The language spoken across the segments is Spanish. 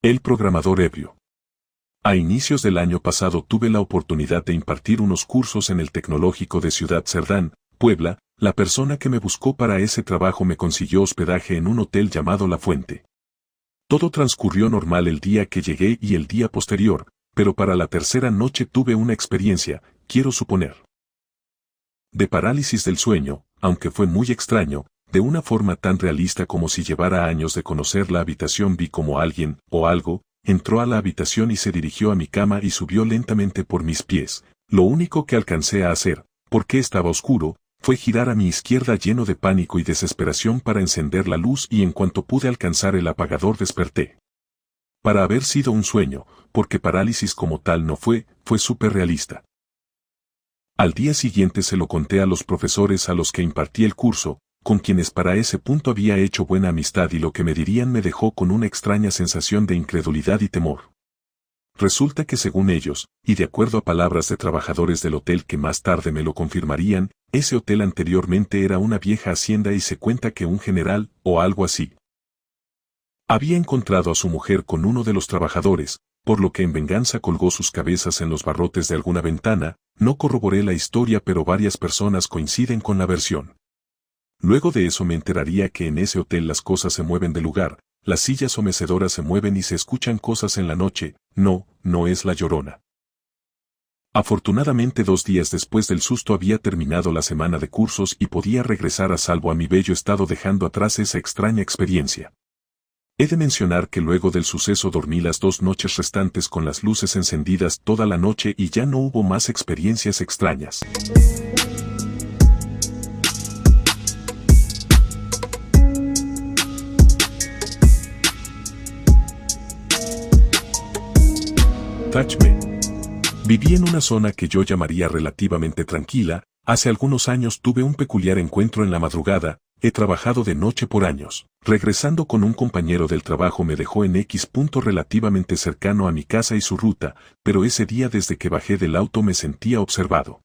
El programador ebrio. A inicios del año pasado tuve la oportunidad de impartir unos cursos en el Tecnológico de Ciudad Cerdán, Puebla. La persona que me buscó para ese trabajo me consiguió hospedaje en un hotel llamado La Fuente. Todo transcurrió normal el día que llegué y el día posterior, pero para la tercera noche tuve una experiencia, quiero suponer, de parálisis del sueño, aunque fue muy extraño, de una forma tan realista como si llevara años de conocer la habitación. Vi como alguien, o algo, entró a la habitación y se dirigió a mi cama y subió lentamente por mis pies. Lo único que alcancé a hacer, porque estaba oscuro, fue girar a mi izquierda lleno de pánico y desesperación para encender la luz y en cuanto pude alcanzar el apagador desperté. Para haber sido un sueño, porque parálisis como tal no fue súper realista. Al día siguiente se lo conté a los profesores a los que impartí el curso, con quienes para ese punto había hecho buena amistad y lo que me dirían me dejó con una extraña sensación de incredulidad y temor. Resulta que según ellos, y de acuerdo a palabras de trabajadores del hotel que más tarde me lo confirmarían, ese hotel anteriormente era una vieja hacienda y se cuenta que un general, o algo así, había encontrado a su mujer con uno de los trabajadores, por lo que en venganza colgó sus cabezas en los barrotes de alguna ventana. No corroboré la historia pero varias personas coinciden con la versión. Luego de eso me enteraría que en ese hotel las cosas se mueven de lugar, las sillas o mecedoras se mueven y se escuchan cosas en la noche. No es la Llorona. Afortunadamente 2 días después del susto había terminado la semana de cursos y podía regresar a salvo a mi bello estado dejando atrás esa extraña experiencia. He de mencionar que luego del suceso dormí las 2 noches restantes con las luces encendidas toda la noche y ya no hubo más experiencias extrañas. Touch Me. Viví en una zona que yo llamaría relativamente tranquila. Hace algunos años tuve un peculiar encuentro en la madrugada. He trabajado de noche por años. Regresando con un compañero del trabajo me dejó en X punto relativamente cercano a mi casa y su ruta, pero ese día desde que bajé del auto me sentía observado.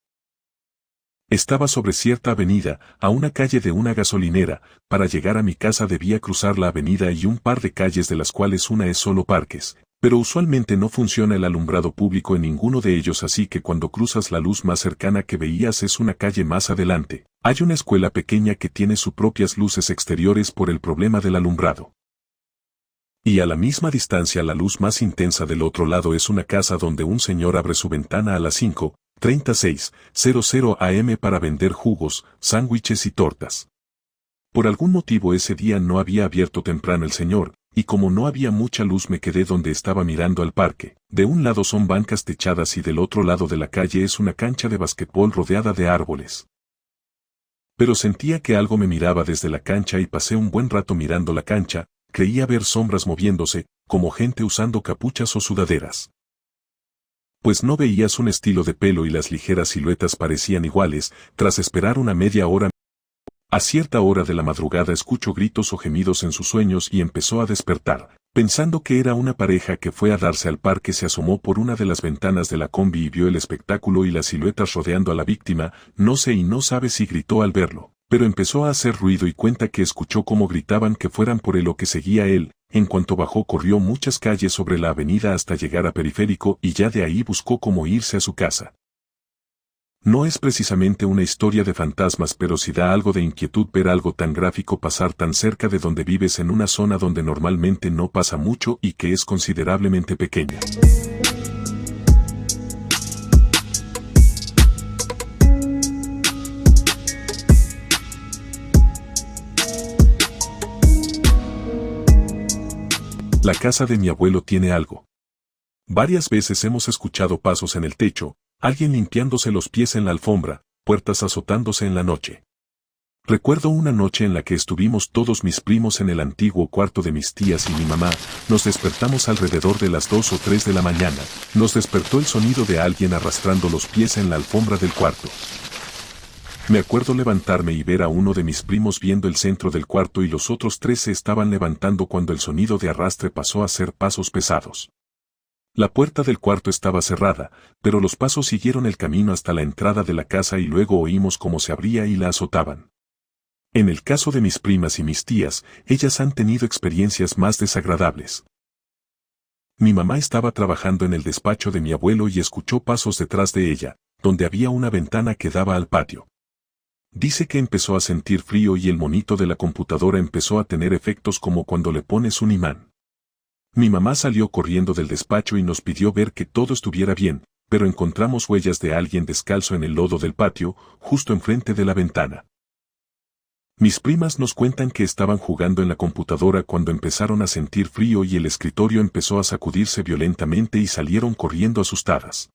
Estaba sobre cierta avenida, a una calle de una gasolinera. Para llegar a mi casa debía cruzar la avenida y un par de calles de las cuales una es solo parques. Pero usualmente no funciona el alumbrado público en ninguno de ellos, así que cuando cruzas la luz más cercana que veías es una calle más adelante. Hay una escuela pequeña que tiene sus propias luces exteriores por el problema del alumbrado. Y a la misma distancia la luz más intensa del otro lado es una casa donde un señor abre su ventana a las 5:36:00 am para vender jugos, sándwiches y tortas. Por algún motivo ese día no había abierto temprano el señor, y como no había mucha luz me quedé donde estaba mirando al parque. De un lado son bancas techadas y del otro lado de la calle es una cancha de basquetbol rodeada de árboles. Pero sentía que algo me miraba desde la cancha y pasé un buen rato mirando la cancha. Creía ver sombras moviéndose, como gente usando capuchas o sudaderas. Pues no veías un estilo de pelo y las ligeras siluetas parecían iguales. Tras esperar una media hora, a cierta hora de la madrugada escucho gritos o gemidos en sus sueños y empezó a despertar. Pensando que era una pareja que fue a darse al parque, se asomó por una de las ventanas de la combi y vio el espectáculo y las siluetas rodeando a la víctima. No sé y no sabe si gritó al verlo, pero empezó a hacer ruido y cuenta que escuchó cómo gritaban que fueran por él o que seguía él. En cuanto bajó corrió muchas calles sobre la avenida hasta llegar a Periférico y ya de ahí buscó cómo irse a su casa. No es precisamente una historia de fantasmas, pero sí da algo de inquietud ver algo tan gráfico pasar tan cerca de donde vives en una zona donde normalmente no pasa mucho y que es considerablemente pequeña. La casa de mi abuelo tiene algo. Varias veces hemos escuchado pasos en el techo, alguien limpiándose los pies en la alfombra, puertas azotándose en la noche. Recuerdo una noche en la que estuvimos todos mis primos en el antiguo cuarto de mis tías y mi mamá. Nos despertamos alrededor de las 2 o 3 de la mañana. Nos despertó el sonido de alguien arrastrando los pies en la alfombra del cuarto. Me acuerdo levantarme y ver a uno de mis primos viendo el centro del cuarto y los otros 3 se estaban levantando cuando el sonido de arrastre pasó a ser pasos pesados. La puerta del cuarto estaba cerrada, pero los pasos siguieron el camino hasta la entrada de la casa y luego oímos cómo se abría y la azotaban. En el caso de mis primas y mis tías, ellas han tenido experiencias más desagradables. Mi mamá estaba trabajando en el despacho de mi abuelo y escuchó pasos detrás de ella, donde había una ventana que daba al patio. Dice que empezó a sentir frío y el monito de la computadora empezó a tener efectos como cuando le pones un imán. Mi mamá salió corriendo del despacho y nos pidió ver que todo estuviera bien, pero encontramos huellas de alguien descalzo en el lodo del patio, justo enfrente de la ventana. Mis primas nos cuentan que estaban jugando en la computadora cuando empezaron a sentir frío y el escritorio empezó a sacudirse violentamente y salieron corriendo asustadas.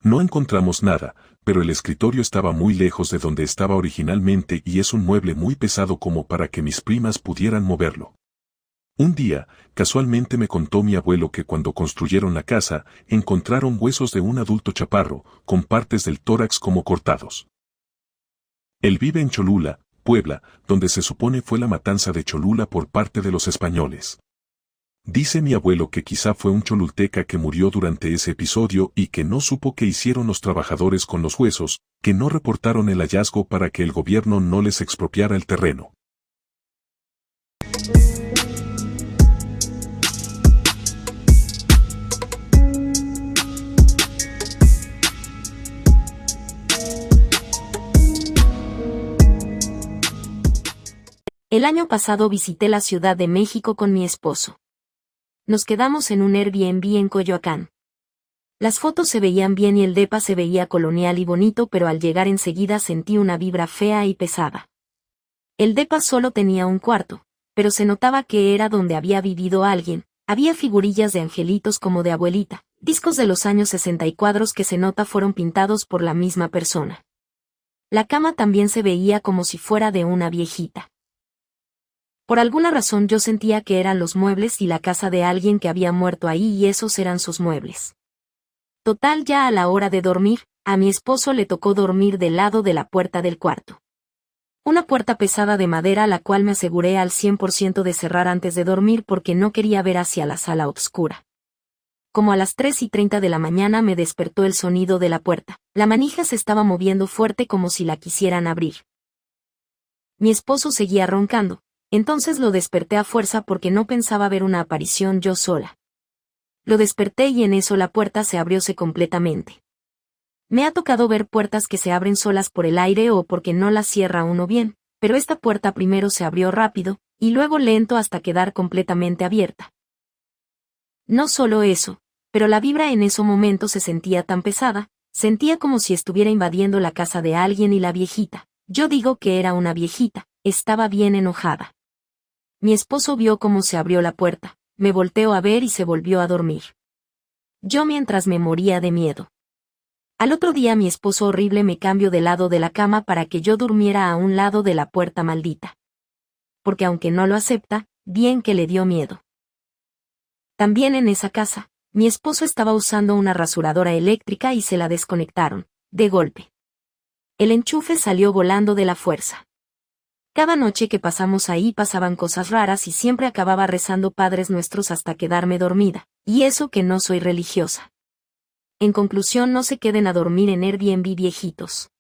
No encontramos nada, pero el escritorio estaba muy lejos de donde estaba originalmente y es un mueble muy pesado como para que mis primas pudieran moverlo. Un día, casualmente me contó mi abuelo que cuando construyeron la casa, encontraron huesos de un adulto chaparro, con partes del tórax como cortados. Él vive en Cholula, Puebla, donde se supone fue la matanza de Cholula por parte de los españoles. Dice mi abuelo que quizá fue un cholulteca que murió durante ese episodio y que no supo qué hicieron los trabajadores con los huesos, que no reportaron el hallazgo para que el gobierno no les expropiara el terreno. El año pasado visité la Ciudad de México con mi esposo. Nos quedamos en un Airbnb en Coyoacán. Las fotos se veían bien y el depa se veía colonial y bonito, pero al llegar enseguida sentí una vibra fea y pesada. El depa solo tenía un cuarto, pero se notaba que era donde había vivido alguien. Había figurillas de angelitos como de abuelita, discos de los años 60 y cuadros que se nota fueron pintados por la misma persona. La cama también se veía como si fuera de una viejita. Por alguna razón yo sentía que eran los muebles y la casa de alguien que había muerto ahí y esos eran sus muebles. Total, ya a la hora de dormir, a mi esposo le tocó dormir del lado de la puerta del cuarto. Una puerta pesada de madera la cual me aseguré al 100% de cerrar antes de dormir porque no quería ver hacia la sala oscura. Como a las 3:30 de la mañana me despertó el sonido de la puerta. La manija se estaba moviendo fuerte como si la quisieran abrir. Mi esposo seguía roncando. Entonces lo desperté a fuerza porque no pensaba ver una aparición yo sola. Lo desperté y en eso la puerta se abrióse completamente. Me ha tocado ver puertas que se abren solas por el aire o porque no las cierra uno bien, pero esta puerta primero se abrió rápido, y luego lento hasta quedar completamente abierta. No solo eso, pero la vibra en ese momento se sentía tan pesada, sentía como si estuviera invadiendo la casa de alguien y la viejita, yo digo que era una viejita, estaba bien enojada. Mi esposo vio cómo se abrió la puerta, me volteó a ver y se volvió a dormir. Yo mientras me moría de miedo. Al otro día mi esposo horrible me cambió de lado de la cama para que yo durmiera a un lado de la puerta maldita. Porque aunque no lo acepta, bien que le dio miedo. También en esa casa, mi esposo estaba usando una rasuradora eléctrica y se la desconectaron, de golpe. El enchufe salió volando de la fuerza. Cada noche que pasamos ahí pasaban cosas raras y siempre acababa rezando Padres Nuestros hasta quedarme dormida, y eso que no soy religiosa. En conclusión, no se queden a dormir en Airbnb viejitos.